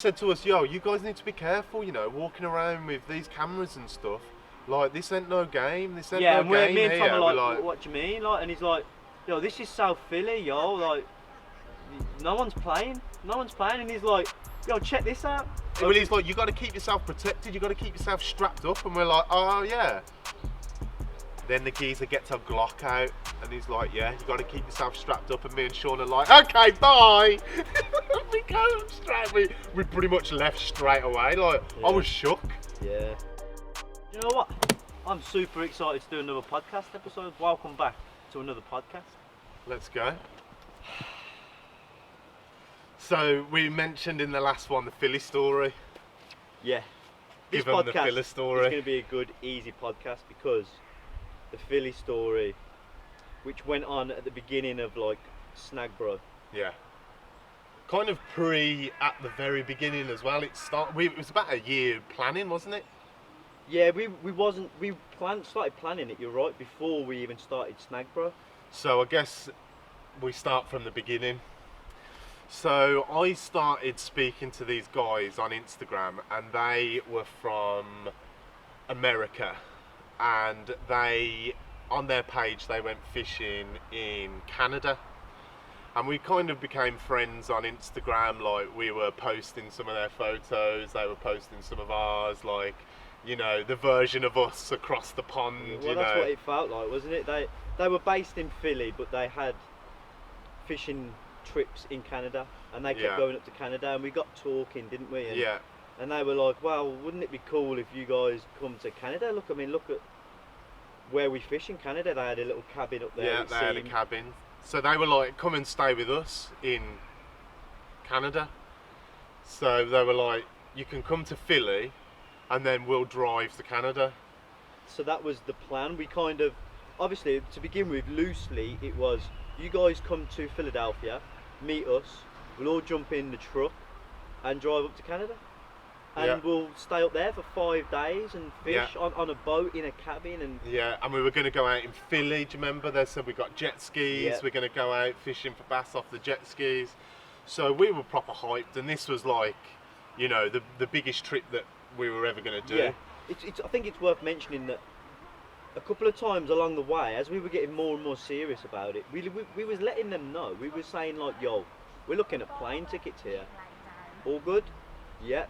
said to us, yo, you guys need to be careful, you know, walking around with these cameras and stuff. Like, this ain't no game, this ain't no game me and Tom here. are like, what do you mean? Like, and he's like, yo, this is South Philly, yo, like, no one's playing, and he's like, yo, check this out. Well, he's like, you got to keep yourself protected, you got to keep yourself strapped up, and we're like, oh yeah. Then the geezer gets a Glock out, and he's like, yeah, you got to keep yourself strapped up, and me and Sean are like, okay, bye. We go straight, we pretty much left straight away, like, yeah. I was shook. Yeah. You know what? I'm super excited to do another podcast episode. Welcome back to another podcast. Let's go. So, we mentioned in the last one the Philly story. Yeah. This Give them the Philly story. It's going to be a good, easy podcast because the Philly story, which went on at the beginning of like Snagged Bro. Yeah. Kind of at the very beginning as well. It was about a year planning, wasn't it? Yeah, we started planning it. You're right, before we even started Snagged Bro. So I guess we start from the beginning. So I started speaking to these guys on Instagram, and they were from America, and they, on their page, they went fishing in Canada, and we kind of became friends on Instagram. Like, we were posting some of their photos, they were posting some of ours, like, you know, the version of us across the pond. Well, that's what it felt like, wasn't it? They were based in Philly, but they had fishing trips in Canada, and they kept going up to Canada, and we got talking, didn't we? And, and they were like, well, wouldn't it be cool if you guys come to Canada? Look at where we fish in Canada. They had a little cabin up there. Yeah, they had a cabin. So they were like, come and stay with us in Canada. So they were like, you can come to Philly and then we'll drive to Canada. So that was the plan. We kind of, obviously, to begin with, loosely, it was, you guys come to Philadelphia, meet us, we'll all jump in the truck and drive up to Canada. And we'll stay up there for 5 days and fish on a boat in a cabin. And and we were going to go out in Philly, do you remember? They said we got jet skis, we're going to go out fishing for bass off the jet skis. So we were proper hyped, and this was like, you know, the biggest trip that we were ever going to do. Yeah, I think it's worth mentioning that a couple of times along the way, as we were getting more and more serious about it, we was letting them know. We were saying like, yo, we're looking at plane tickets here. All good? Yeah.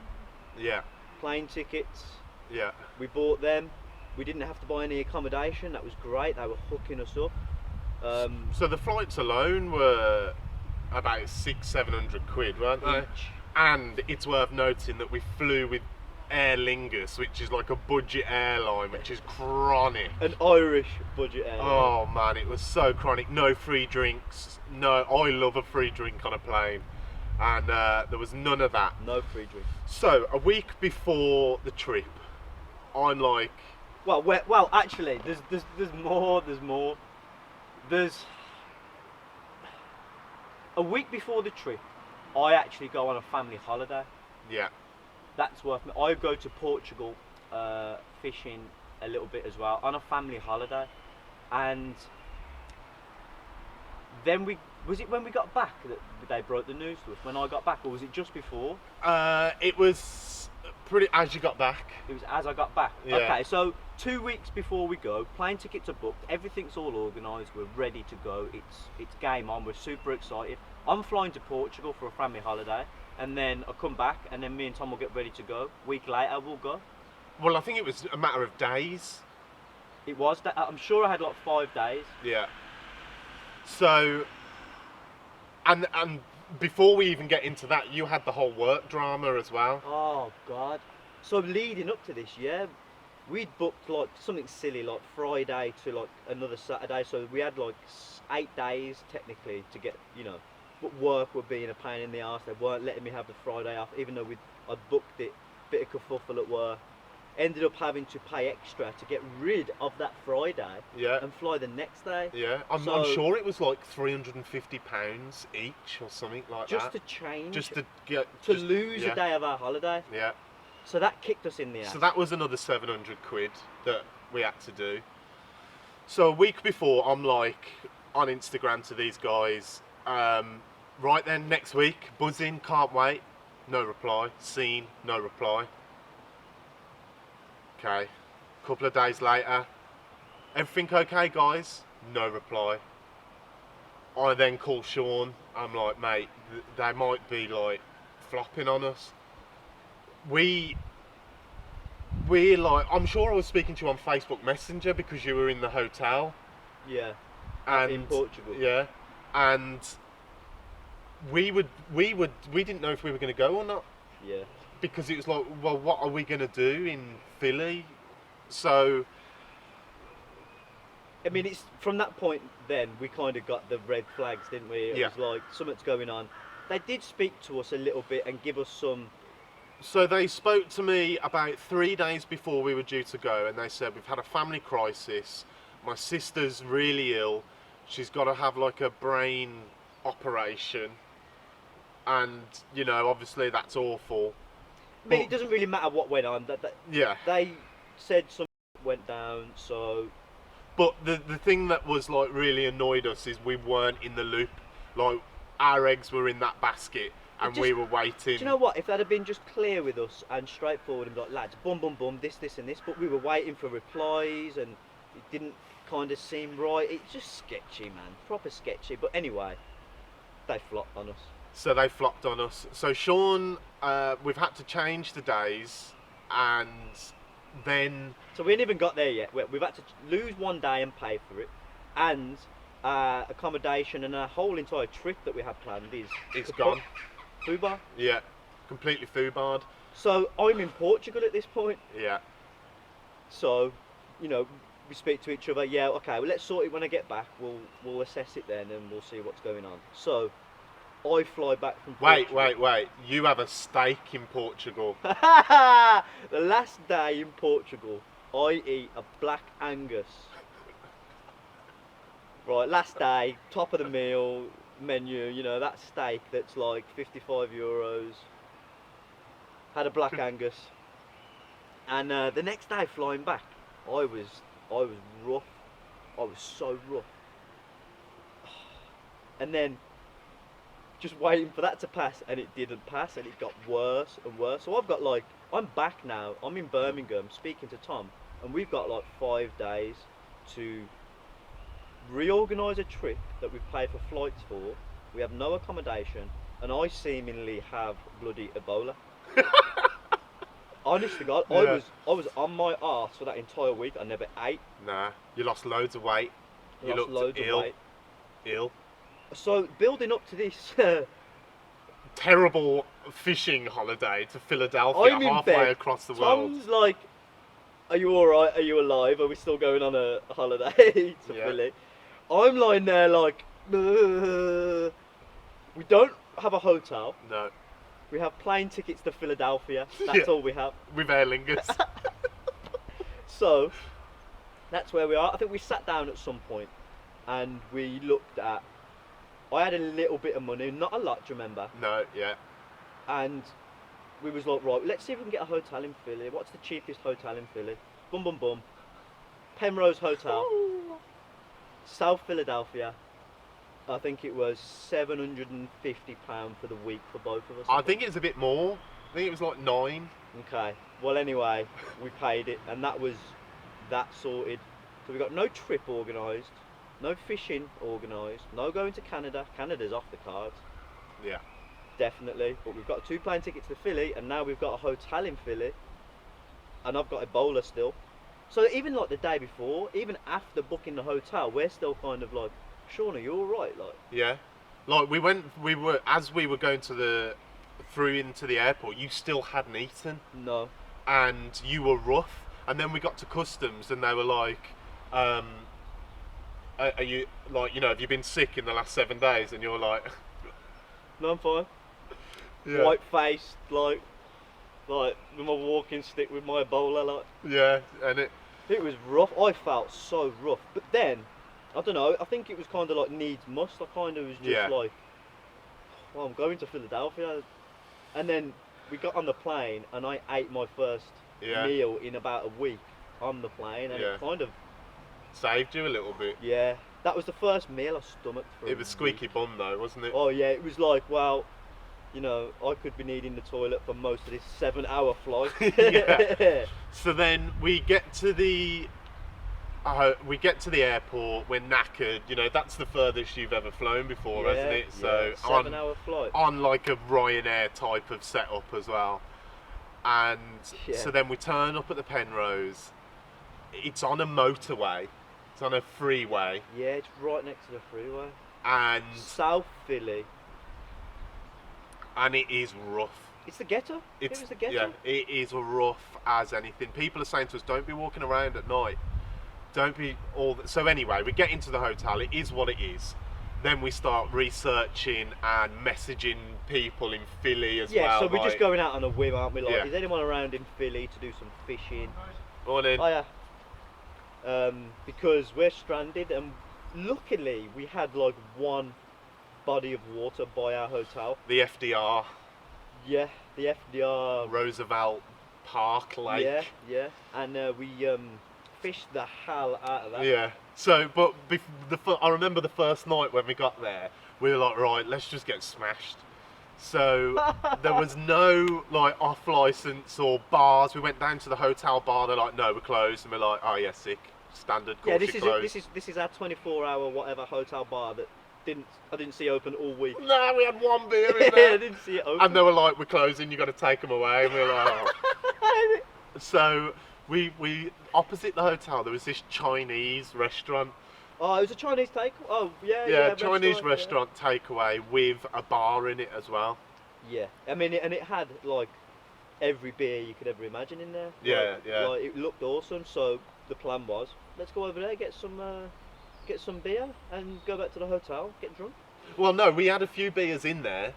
Yeah. Plane tickets. Yeah. We bought them. We didn't have to buy any accommodation. That was great. They were hooking us up. So the flights alone were about £600-700, weren't they? Each. And it's worth noting that we flew with Aer Lingus, which is like a budget airline, which is chronic. An Irish budget airline. Oh man, it was so chronic. No free drinks. No, I love a free drink on a plane. And there was none of that. No free drink. So a week before the trip, I'm like, well, actually, there's more. There's a week before the trip, I actually go on a family holiday. Yeah. That's worth it. I go to Portugal fishing a little bit as well on a family holiday, and then was it when we got back that they broke the news to us? When I got back, or was it just before? It was pretty as you got back. It was as I got back. Yeah. Okay, so 2 weeks before we go, plane tickets are booked, everything's all organised, we're ready to go. It's game on. We're super excited. I'm flying to Portugal for a family holiday, and then I come back, and then me and Tom will get ready to go. Week later, we'll go. Well, I think it was a matter of days. It was. I'm sure I had like 5 days. Yeah. So, and before we even get into that, you had the whole work drama as well. Oh God. So leading up to this, we'd booked like something silly like Friday to like another Saturday. So we had like 8 days technically to get, you know, but work were being a pain in the arse. They weren't letting me have the Friday off, even though I'd booked it. Bit of kerfuffle at work. Ended up having to pay extra to get rid of that Friday and fly the next day. Yeah, I'm sure it was like £350 each or something like that. Just to change. Just to lose a day of our holiday. Yeah. So that kicked us in the ass. So that was another £700 that we had to do. So a week before, I'm like on Instagram to these guys, right then, next week, buzzing, can't wait. no reply. Seen, no reply. Okay. Couple of days later, everything okay, guys? No reply. I then call Sean. I'm like, mate, they might be like flopping on us. We're like, I'm sure I was speaking to you on Facebook Messenger because you were in the hotel. Yeah. And in Portugal. Yeah. And we didn't know if we were going to go or not. Yeah. Because it was like, well, what are we going to do in Philly? So, I mean, it's from that point then we kind of got the red flags, didn't we? It Yeah. was like something's going on. They did speak to us a little bit and give us some. So they spoke to me about 3 days before we were due to go, and they said, we've had a family crisis. My sister's really ill. She's got to have like a brain operation. And, you know, obviously that's awful. I mean, it doesn't really matter what went on. Yeah. They said something went down, so. But the thing that was like really annoyed us is we weren't in the loop. Like, our eggs were in that basket and we were waiting. Do you know what? If they'd have been just clear with us and straightforward and like, lads, bum bum bum, this and this, but we were waiting for replies and it didn't kind of seem right. It's just sketchy, man. Proper sketchy. But anyway, they flopped on us. So they flopped on us. So Sean, we've had to change the days, and then. So we ain't even got there yet. We've had to lose one day and pay for it, and accommodation and a whole entire trip that we had planned It's gone. Fubar. Yeah, completely foobarred. So I'm in Portugal at this point. Yeah. So, you know, we speak to each other. Yeah, okay. Well, let's sort it when I get back. We'll assess it then, and we'll see what's going on. So, I fly back from Portugal. Wait. You have a steak in Portugal. The last day in Portugal, I eat a black Angus. Right, last day, top of the meal menu, you know, that steak that's like €55. Had a black Angus. And the next day flying back, I was rough. I was so rough. And then just waiting for that to pass, and it didn't pass, and it got worse and worse. So I've got like, I'm back now, I'm in Birmingham speaking to Tom, and we've got like 5 days to reorganise a trip that we've paid for flights for. We have no accommodation, and I seemingly have bloody Ebola. Honest to God, Yeah. I was on my arse for that entire week. I never ate. Nah, you lost loads of weight. You Lost looked loads ill. of weight. Ill. So building up to this, Terrible fishing holiday to Philadelphia, I'm in halfway bed. across the world. Tom's like, "Are you all right? Are you alive? Are we still going on a holiday to Yeah. Philly?" I'm lying there like, "Ugh." We don't have a hotel. No, We have plane tickets to Philadelphia. That's all we have. with Aer Lingus. So that's where we are. I think we sat down at some point and we looked at. I had a little bit of money, not a lot, do you remember? No, yeah. And we was like, right, let's see if we can get a hotel in Philly. What's the cheapest hotel in Philly? Bum bum bum. Penrose Hotel, South Philadelphia. I think it was £750 for the week for both of us. I think it's a bit more. I think it was like 9. Okay. Well, anyway, we paid it, and that was that sorted. So we got no trip organised, no fishing organised, no going to Canada. Canada's off the cards, Yeah. definitely. But we've got 2 plane tickets to Philly, and now we've got a hotel in Philly, and I've got Ebola still. So even like the day before, even after booking the hotel, we're still kind of like, Sean, are you all right? Like, Yeah. Like we were as we were going through into the airport, you still hadn't eaten no. and you were rough. And then we got to customs and they were like, are you like, you know, have you been sick in the last 7 days? And you're like, No, I'm fine. yeah. White faced, like with my walking stick with my Ebola, like. Yeah, and It was rough. I felt so rough. But then, I don't know, I think it was kind of like needs must. I kind of was just Yeah. like, well, I'm going to Philadelphia. And then we got on the plane and I ate my first Yeah. meal in about a week on the plane. And Yeah. it kind of, saved you a little bit. yeah, that was the first meal I stomached for It a was squeaky week. bum though, wasn't it? Oh yeah, it was like, well, you know, I could be needing the toilet for most of this 7-hour flight. Yeah. So then we get to the airport. We're knackered. You know, that's the furthest you've ever flown before, Yeah, hasn't it? yeah, So 7-hour flight. on like a Ryanair type of setup as well. And Yeah. so then we turn up at the Penrose. It's on a motorway. It's on a freeway, Yeah, it's right next to the freeway. and South Philly. it is rough. It's the ghetto. It was the ghetto. Yeah, it is rough as anything. People are saying to us, don't be walking around at night. Don't be So anyway, we get into the hotel. It is what it is. Then we start researching and messaging people in Philly as well. Yeah, so we're just going out on a whim, aren't we? Like, Yeah. is anyone around in Philly to do some fishing? Morning. Oh yeah. Because we're stranded, and luckily we had like one body of water by our hotel. The FDR Yeah, the FDR. Roosevelt Park Lake. Yeah, yeah, and we fished the hell out of that. Yeah. So, but I remember the first night when we got there, we were like, right, let's just get smashed. So there was no like off license or bars. We went down to the hotel bar. They're like, no, we're closed, and we're like, oh yeah, sick, standard. Yeah, Course you're closed. this is our 24-hour whatever hotel bar that I didn't see open all week. No, we had one beer in I there. didn't see it open. And they were like, we're closing, you got to take them away. And we were like, oh. So we opposite the hotel there was this Chinese restaurant. Oh, it was a Chinese take. Oh, yeah. Yeah, Chinese restaurant takeaway with a bar in it as well. Yeah, I mean, and it had like every beer you could ever imagine in there. Yeah, like, yeah. Like, it looked awesome. So the plan was, let's go over there, get some beer, and go back to the hotel, get drunk. Well, no, we had a few beers in there.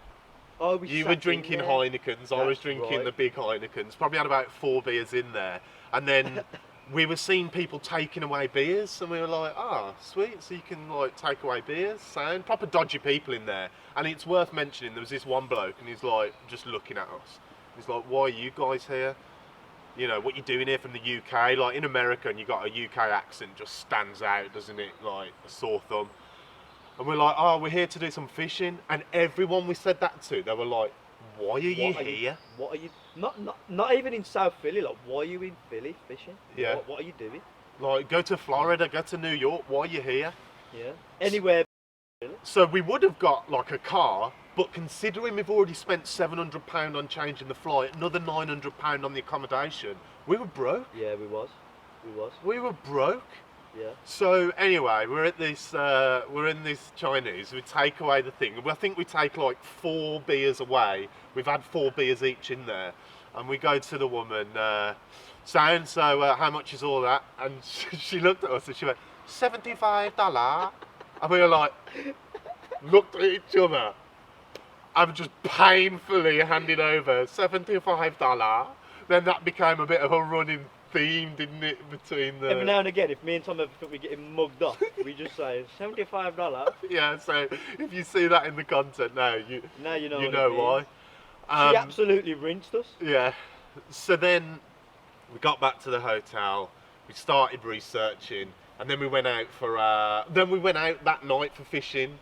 Oh, You were drinking Heinekens, I was drinking right. the big Heinekens. Probably had about 4 beers in there. And then we were seeing people taking away beers, and we were like, ah, sweet, so you can like take away beers, sound. Proper dodgy people in there. And it's worth mentioning, there was this one bloke, and he's like, just looking at us. He's like, why are you guys here? You know, what you doing here from the UK? Like, in America, and you got a UK accent, just stands out, doesn't it? Like, a sore thumb. And we're like, oh, we're here to do some fishing. And everyone we said that to, they were like, why are you here? What are you? Not even in South Philly. Like, why are you in Philly fishing? Yeah. What are you doing? Like, go to Florida, go to New York, why are you here? Yeah. Anywhere. So we would have got like a car, but considering we've already spent £700 on changing the flight, another £900 on the accommodation, we were broke. Yeah, we was. We were broke. Yeah. So anyway, we're in this Chinese. We take away the thing. I think we take like 4 beers away. We've had 4 beers each in there, and we go to the woman. So how much is all that? And she looked at us and she went, $75. And we were like, looked at each other. I'm just painfully handing over $75. Then that became a bit of a running theme, didn't it, between the... Every now and again, if me and Tom ever think we're getting mugged off, we just say $75. Yeah, so if you see that in the content now, you know why. She absolutely rinsed us. Yeah. So then we got back to the hotel, we started researching, and then we went out that night for fishing.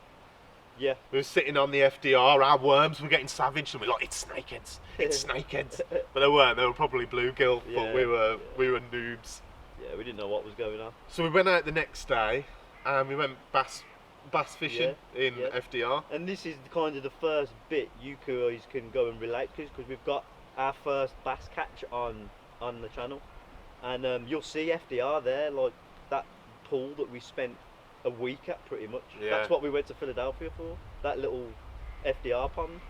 Yeah. We were sitting on the FDR, our worms were getting savage, and we were like, it's snakeheads, it's snakeheads. But they weren't, they were probably bluegill, but Yeah, we were noobs. Yeah, we didn't know what was going on. So we went out the next day, and we went bass fishing in FDR. And this is kind of the first bit you guys can go and relate to, because we've got our first bass catch on the channel. And you'll see FDR there, like that pool that we spent a week at pretty much. Yeah. That's what we went to Philadelphia for, that little FDR pond.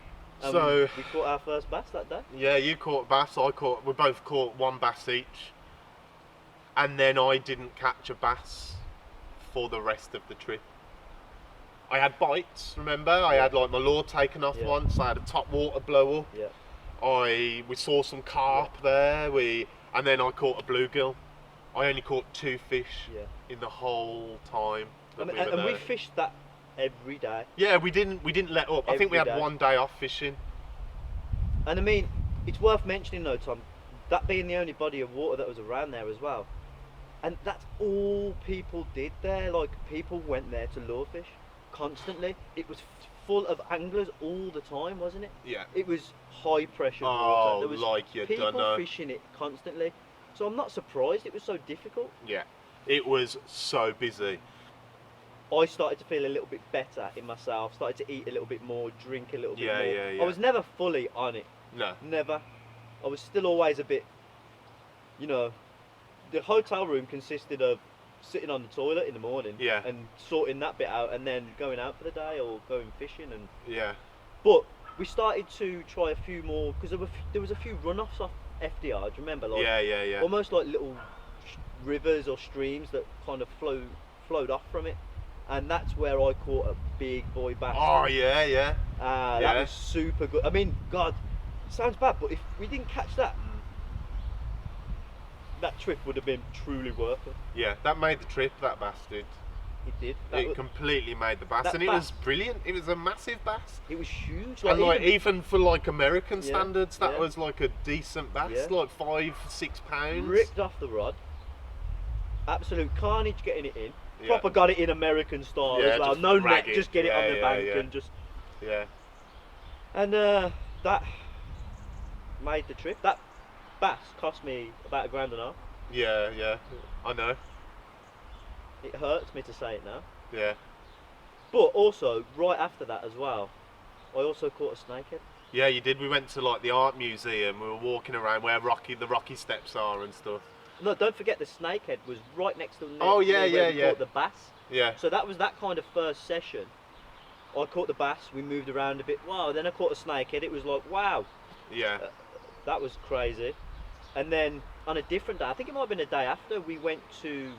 And So we caught our first bass that day. Yeah, you caught bass, we both caught 1 bass each. And then I didn't catch a bass for the rest of the trip. I had bites, remember? I had like my lure taken off once, I had a top water blow up. Yeah. We saw some carp there, and then I caught a bluegill. I only caught 2 fish in the whole time. We fished that every day. Yeah, we didn't let up. I think we had 1 day off fishing. And I mean, it's worth mentioning though, Tom, that being the only body of water that was around there as well. And that's all people did there. Like, people went there to lure fish. constantly. It was full of anglers all the time, wasn't it? Yeah. It was high pressure Oh, water. There was like you people dunno. fishing it constantly. So I'm not surprised it was so difficult. Yeah. It was so busy. I started to feel a little bit better in myself, started to eat a little bit more, drink a little bit more. Yeah. I was never fully on it. No. Never. I was still always a bit, you know, the hotel room consisted of sitting on the toilet in the morning Yeah. and sorting that bit out and then going out for the day or going fishing. And Yeah. but we started to try a few more because there was a few runoffs off FDR. Do you remember? Like, Yeah. almost like little rivers or streams that kind of flowed off from it, and that's where I caught a big boy bass. Oh, yeah. That Yeah. was super good. I mean, God, it sounds bad, but if we didn't catch that, that trip would have been truly worth it. Yeah, that made the trip, that bass did. It did. It completely made the bass, that and it was bass- brilliant. It was a massive bass. It was huge. And like even for like American Yeah, standards, that yeah. was like a decent bass, Yeah. like 5-6 pounds. ripped off the rod. Absolute carnage getting it in. Yeah. Proper got it in American style Yeah, as well. just No drag net, it. just get it on Yeah, the yeah, bank yeah. and just. Yeah. And that made the trip. That bass cost me about £1.5 grand. Yeah. I know. It hurts me to say it now. Yeah. But also, right after that as well, I also caught a snakehead. Yeah, you did. We went to like the art museum. We were walking around where the rocky steps are and stuff. No, don't forget the snakehead was right next to the Oh, yeah, where we yeah. caught the bass. Yeah. So that was that kind of first session. I caught the bass, we moved around a bit. Wow, then I caught a snakehead. It was like, wow, Yeah. that was crazy. And then on a different day, I think it might have been a day after, we went to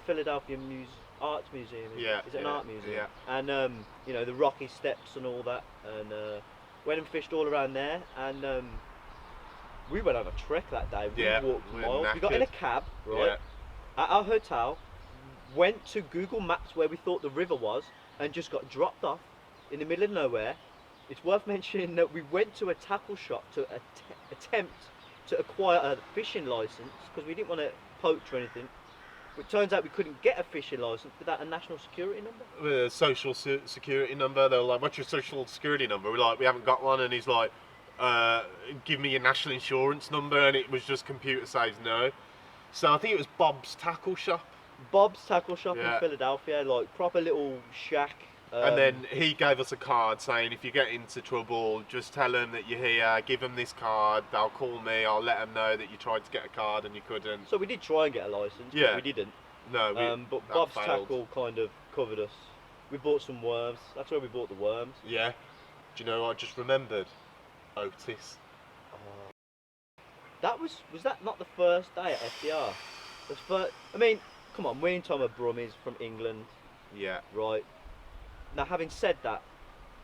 Philadelphia Arts Museum. Yeah, Is it an yeah, art museum? yeah. And you know, the rocky steps and all that, and went and fished all around there. And we went on a trek that day. We Yeah, walked we're miles. We got in a knackered. cab, right? Yeah. At our hotel, went to Google Maps where we thought the river was, and just got dropped off in the middle of nowhere. It's worth mentioning that we went to a tackle shop to attempt to acquire a fishing license because we didn't want to poach or anything. But it turns out we couldn't get a fishing license without a national security number. With a social security number. They were like, "What's your social security number?" We're like, "We haven't got one," and he's like, "Give me your national insurance number," and it was just computer says no. So I think it was Bob's Tackle Shop. Bob's Tackle Shop Yeah. in Philadelphia, like proper little shack. And then he gave us a card saying, if you get into trouble, just tell them that you're here, give them this card, they'll call me, I'll let them know that you tried to get a card and you couldn't. So we did try and get a license, Yeah. but we didn't. No, But that Bob's failed. Tackle kind of covered us. We bought some worms. That's where we bought the worms. Yeah. Do you know what I just remembered? Otis. That was that not the first day at FDR? The first. I mean, come on, me and Tom are brummies from England, Yeah. right? Now, having said that,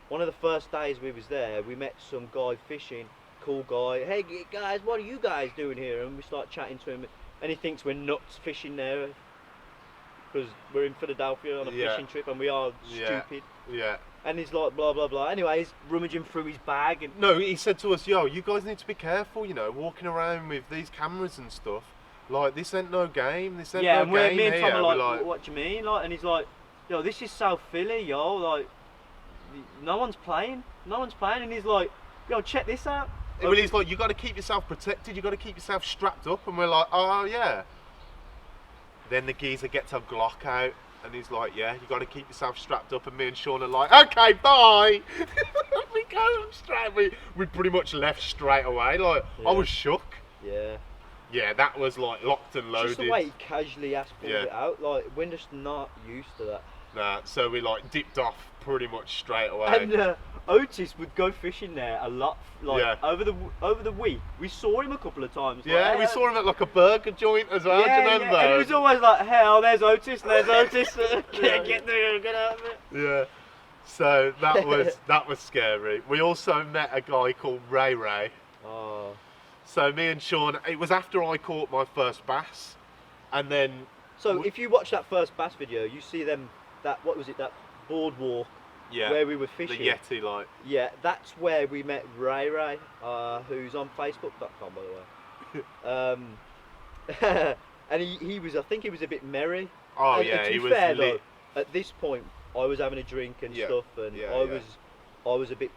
one of the first days we was there, we met some guy fishing, cool guy. Hey guys, what are you guys doing here? And we start chatting to him, and he thinks we're nuts fishing there because we're in Philadelphia on a Yeah. fishing trip, and we are Yeah. stupid. Yeah. And he's like, blah blah blah. Anyway, he's rummaging through his bag, and No, he said to us, "Yo, you guys need to be careful, you know, walking around with these cameras and stuff. Like, this ain't no game, this ain't yeah, no and game me and Tom here." are We're like, what do you mean? Like, and he's like, yo, this is South Philly, yo, like, no one's playing, and he's like, yo, check this out. well, he's like, you got to keep yourself protected, you got to keep yourself strapped up, and we're like, oh yeah. Then the geezer gets a Glock out, and he's like, yeah, you got to keep yourself strapped up, and me and Sean are like, okay, bye. We go straight, we pretty much left straight away, like, Yeah. I was shook. Yeah. Yeah, that was like locked and loaded. Just the way he casually pulled Yeah. it out, like, we're just not used to that. Nah, so we like dipped off pretty much straight away. And Otis would go fishing there a lot, like, Yeah. over the week. We saw him a couple of times. Yeah, like, we saw him at like a burger joint as well, do you remember? Yeah, and it was always like, hell, there's Otis, and there's Otis. Yeah. Get there, get out of it. Yeah. So that was scary. We also met a guy called Ray. Oh. So me and Sean, it was after I caught my first bass, and then So if you watch that first bass video, you see them, that boardwalk yeah, where we were the fishing. Yeti like Yeah, that's where we met Ray, who's on Facebook.com, by the way. And he was, I think he was a bit merry. oh And yeah, to he be was fair, lit. though, at this point, I was having a drink and stuff, and I was a bit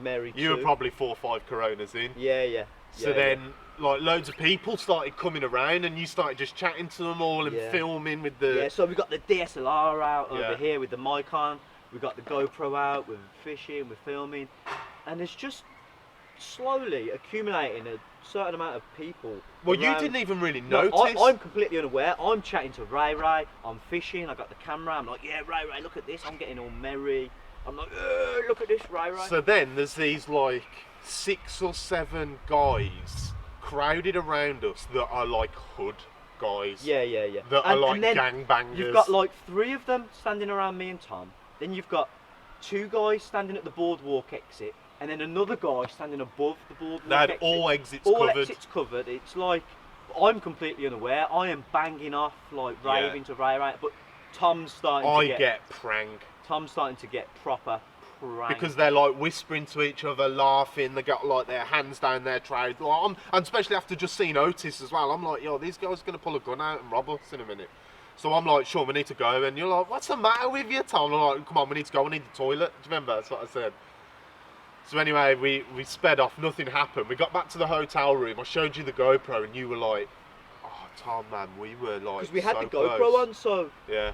merry too. You were probably 4 or 5 Coronas in. Yeah. So then, like, loads of people started coming around, and you started just chatting to them all and filming with the. Yeah. So we got the DSLR out over here with the mic on. We got the GoPro out. We're fishing. We're filming, and it's just slowly accumulating a certain amount of people. Well, you didn't even really notice. I'm completely unaware. I'm chatting to Ray. I'm fishing. I got the camera. I'm like, yeah, Ray, look at this. I'm getting all merry. I'm like, look at this, Ray. So then there's these like 6 or 7 guys crowded around us that are like hood guys. Yeah. That are like gangbangers. You've got like 3 of them standing around me and Tom. Then you've got 2 guys standing at the boardwalk exit. And then another guy standing above the boardwalk. They had exit. all exits all covered. Exits covered. It's like I'm completely unaware. I am banging off, like raving to Ray, but Tom's starting to get pranked. Tom's starting to get proper pranked. Because they're like whispering to each other, laughing. They got like their hands down their throat. Like, and especially after just seeing Otis as well. I'm like, yo, these guys are gonna pull a gun out and rob us in a minute. So I'm like, sure, we need to go. And you're like, what's the matter with you, Tom? I'm like, come on, we need to go. We need the toilet. Do you remember? That's what I said. So anyway, we sped off, nothing happened. We got back to the hotel room, I showed you the GoPro and you were like, oh Tom man, we were like because we had so the GoPro close. on, so yeah.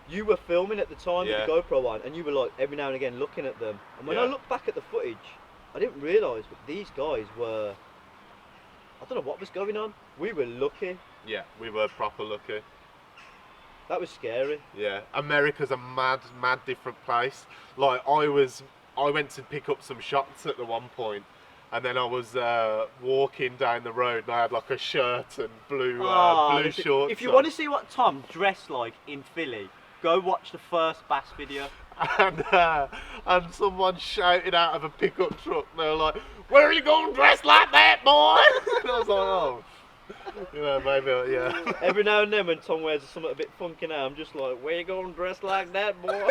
You were filming at the time with the GoPro on, and you were like every now and again looking at them. And when I looked back at the footage, I didn't realise, but these guys were, I don't know what was going on. We were lucky. Yeah, we were proper lucky. That was scary. Yeah, America's a mad different place. Like I went to pick up some shots at the one point, and then I was walking down the road and I had like a shirt and blue shorts. If you want to see what Tom dressed like in Philly, go watch the first Bass video. And someone shouted out of a pickup truck, they were like, where are you going dressed like that, boy? And I was like, oh. You know, maybe, yeah. Every now and then when Tom wears something a bit funky now, I'm just like, where you going dressed like that, boy?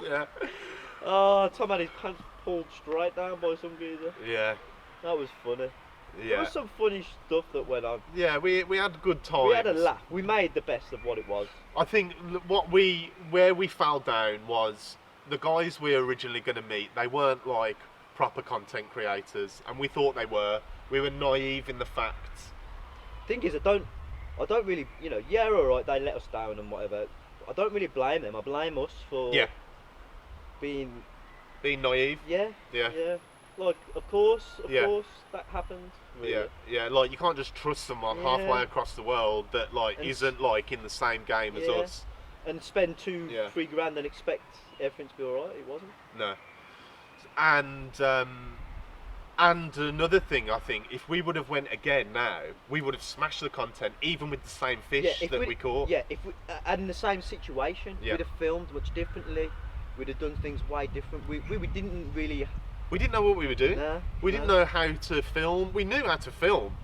Yeah. Oh, Tom had his pants pulled straight down by some geezer. Yeah. That was funny. Yeah. There was some funny stuff that went on. Yeah, we had good times. We had a laugh. We made the best of what it was. I think where we fell down was the guys we were originally going to meet, they weren't like proper content creators, and we thought they were. We were naive in the facts. Thing is, I don't really, yeah, alright, they let us down and whatever. I don't really blame them. I blame us for being naive. Yeah. Like, of course, that happens. Really. Yeah. Like you can't just trust someone halfway across the world that like isn't like in the same game as us. And spend 2-3 grand and expect everything to be alright. It wasn't. No. And another thing, I think, if we would have went again now, we would have smashed the content, even with the same fish that we caught. Yeah, if we and in the same situation, we'd have filmed much differently. We'd have done things way different. We didn't really. We didn't know what we were doing. We didn't know how to film. We knew how to film,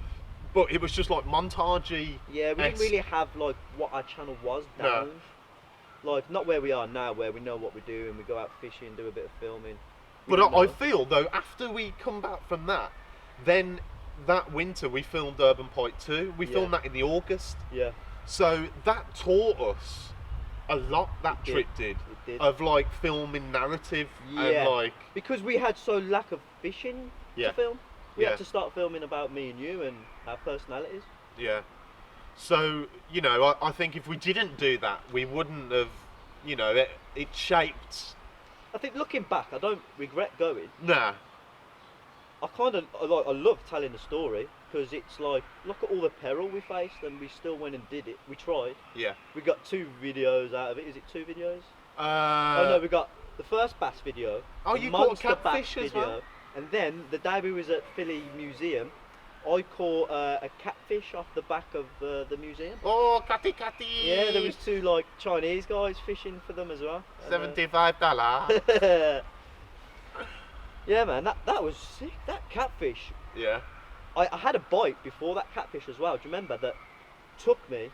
but it was just like montagey. Yeah, we didn't really have like what our channel was down. No. Like not where we are now, where we know what we do and we go out fishing, do a bit of filming. But I feel though, after we come back from that, then that winter we filmed Urban Pike 2. We filmed that in the August. Yeah. So that taught us a lot. That trip did. It did. Of like filming narrative and like because we had so lack of fishing to film. We had to start filming about me and you and our personalities. Yeah. So I think if we didn't do that, we wouldn't have. It shaped. I think looking back, I don't regret going. Nah. I love telling the story because it's like, look at all the peril we faced and we still went and did it. We tried. Yeah. We got 2 videos out of it. Is it 2 videos? Oh no, we got the first bass video. Oh, you caught a catfish as well? And then the day we was at Philly Museum, I caught a catfish off the back of the museum. Oh, catty. Yeah, there was 2 like Chinese guys fishing for them as well. $75. Yeah, man, that was sick. That catfish. Yeah. I had a bite before that catfish as well. Do you remember that? Took me,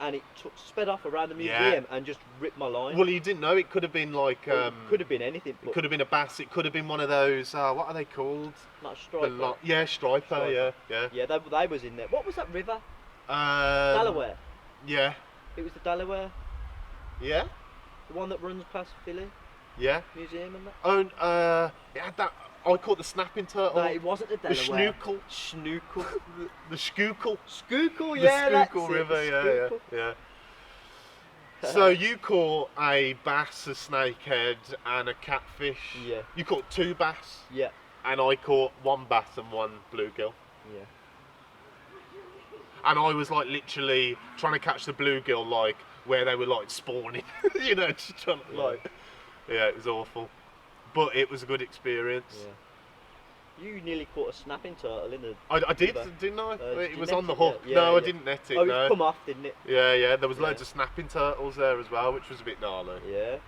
and it sped off around the museum and just ripped my line. Well, you didn't know it could have been like. Could have been anything. It could have been a bass. It could have been one of those. What are they called? Not striper. Striper. Yeah. Yeah, they was in there. What was that river? Delaware. Yeah. It was the Delaware. Yeah. The one that runs past Philly Yeah. Museum and that. Oh, it had that. I caught the snapping turtle. No, it wasn't the the Delaware. schnookle. Schnookle. The Schuylkill. Schuylkill, The yeah, that's Schuylkill it, River, the yeah, Schuylkill. yeah. So you caught a bass, a snakehead, and a catfish. Yeah. You caught 2 bass, Yeah, and I caught 1 bass and 1 bluegill. yeah. And I was like literally trying to catch the bluegill, like where they were like spawning, you know, just trying to, like, yeah, it was awful, but it was a good experience. Yeah. You nearly caught a snapping turtle in the. I did, river. didn't I? Did It you was net on the it? hook. Yeah, No, I yeah. didn't net it. Oh, no. it's come off, didn't it? Yeah, there was loads Yeah. of snapping turtles there as well, which was a bit gnarly. Yeah,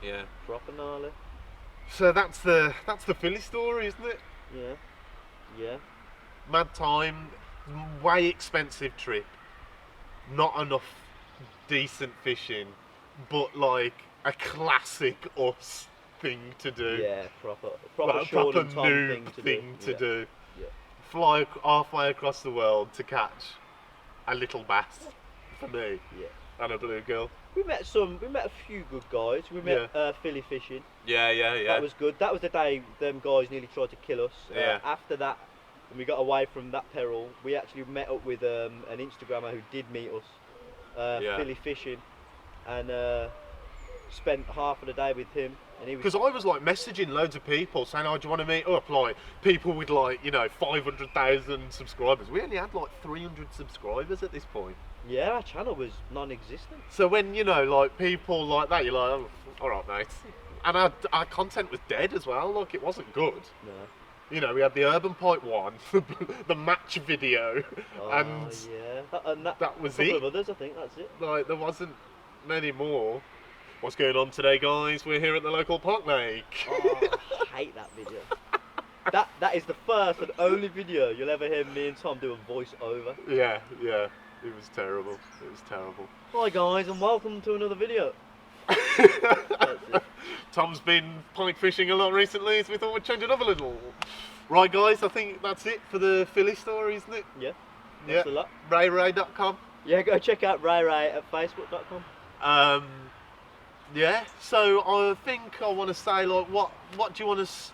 Yeah. proper gnarly. So that's the Philly story, isn't it? Yeah, yeah. Mad time, way expensive trip, not enough decent fishing, but like a classic us thing to do. Yeah, proper Like, Sean proper and Tom noob thing to do. do. Yeah. Fly halfway across the world to catch a little bass for me Yeah. and a bluegill. We met a few good guys. We met Philly fishing. Yeah. That was good. That was the day them guys nearly tried to kill us. Yeah. After that, when we got away from that peril, we actually met up with an Instagrammer who did meet us, Philly fishing, and spent half of the day with him. And he was Because I was like messaging loads of people saying, "Oh, do you want to meet up?" Like people with like 500,000 subscribers. We only had like 300 subscribers at this point. yeah, our channel was non-existent. So when like people like that, you're like, "Oh, all right, mate." And our content was dead as well. Like it wasn't good. No. We had the Urban Pike one, the match video, and yeah, that was a couple it. of others, I think that's it. Like there wasn't many more. What's going on today, guys? We're here at the local park lake. Oh, I hate that video. That is the first and only video you'll ever hear me and Tom do a voice over. Yeah. It was terrible. It was terrible. Hi guys, and welcome to another video. That's it. Tom's been pike fishing a lot recently, so we thought we'd change it up a little. Right, guys, I think that's it for the Philly story, isn't it? Yeah. Yeah. That's a lot. RayRay.com. Yeah, go check out Ray at facebook.com. Yeah. So I think I want to say, like, what do you want us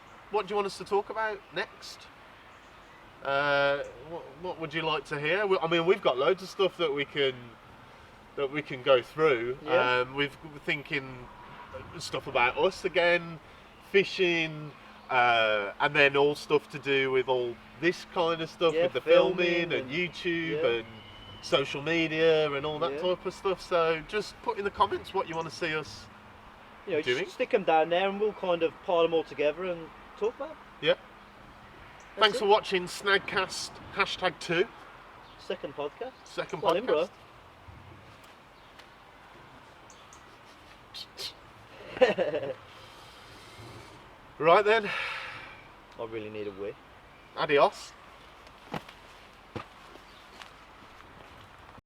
to talk about next? What would you like to hear? I mean, we've got loads of stuff that we can go through. Yeah. We're thinking stuff about us again, fishing, and then all stuff to do with all this kind of stuff, Yeah, with the filming filming and YouTube yeah. and social media and all that Yeah. type of stuff. So just put in the comments what you want to see us doing. Just stick them down there and we'll kind of pile them all together and talk about them. Yeah. That's Thanks it. for watching Snagcast #2. Second podcast. Second Come on in, bro. podcast. Right then, I really need a wee. adios.